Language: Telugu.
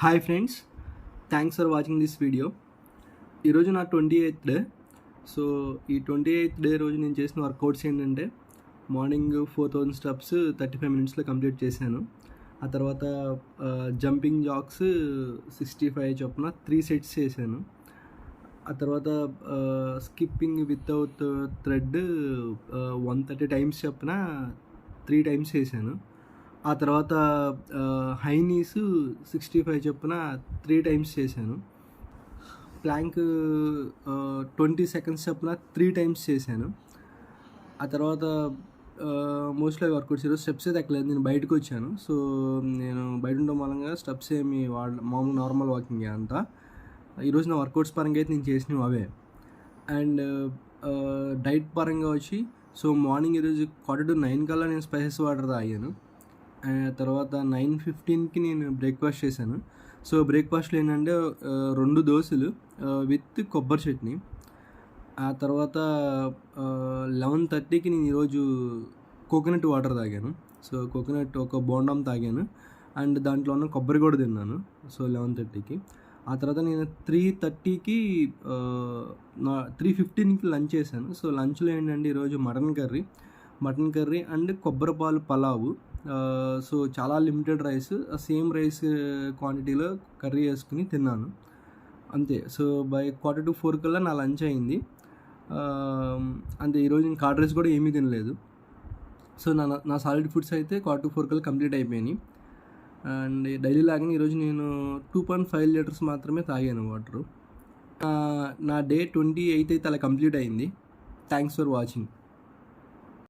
Hi friends, thanks for watching this video. ఈరోజు నా 28th డే. సో ఈ 28th డే రోజు నేను చేసిన వర్కౌట్స్ ఏంటంటే మార్నింగ్ 4000 స్టెప్స్ 35 మినిట్స్లో కంప్లీట్ చేశాను. ఆ తర్వాత జంపింగ్ జాక్స్ 65 చొప్పున 3 సెట్స్ చేశాను. ఆ తర్వాత స్కిప్పింగ్ వితౌట్ థ్రెడ్ 130 టైమ్స్ చొప్పున 3 టైమ్స్ చేశాను. ఆ తర్వాత హై నీస్ 65 చొప్పున 3 టైమ్స్ చేశాను. ప్లాంక్ 20 సెకండ్స్ చొప్పున 3 టైమ్స్ చేశాను. ఆ తర్వాత మోస్ట్లీ వర్కౌట్స్ ఈరోజు స్టెప్స్ అయితే ఎక్కలేదు, నేను బయటకు వచ్చాను. సో నేను బయట ఉండడం మూలంగా స్టెప్స్ ఏమి మామూలు నార్మల్ వాకింగ్ అంతా. ఈరోజు నా వర్కౌట్స్ పరంగా అయితే నేను చేసినవి అవే. అండ్ డైట్ పరంగా వచ్చి సో మార్నింగ్ ఈరోజు 8:45 కల్లా నేను స్పైసెస్ వాటర్ తాగాను. తర్వాత 9:15కి నేను బ్రేక్ఫాస్ట్ చేశాను. సో బ్రేక్ఫాస్ట్లో ఏంటంటే 2 దోశలు విత్ కొబ్బరి చట్నీ. ఆ తర్వాత 11:30కి నేను ఈరోజు కోకోనట్ వాటర్ తాగాను. సో కోకోనట్ ఒక బోండం తాగాను అండ్ దాంట్లో ఉన్న కొబ్బరి కూడా తిన్నాను. సో 11:30కి. ఆ తర్వాత నేను 3:30కి 3:15కి లంచ్ చేశాను. సో లంచ్లో ఏంటంటే ఈరోజు మటన్ కర్రీ అండ్ కొబ్బరి పాలు పలావు. సో చాలా లిమిటెడ్ రైస్, సేమ్ రైస్ క్వాంటిటీలో కర్రీ వేసుకుని తిన్నాను అంతే. సో బై 3:45 కల్లా నా లంచ్ అయింది అంతే. ఈరోజు నేను కార్డ్ రైస్ కూడా ఏమీ తినలేదు. సో నా సాలిడ్ ఫుడ్స్ అయితే 4:45 కల్లా కంప్లీట్ అయిపోయినాయి. అండ్ డైలీ లాగానే ఈరోజు నేను 2.5 లీటర్స్ మాత్రమే తాగాను వాటరు. నా డే 28 అయితే అలా కంప్లీట్ అయింది. Thanks for watching.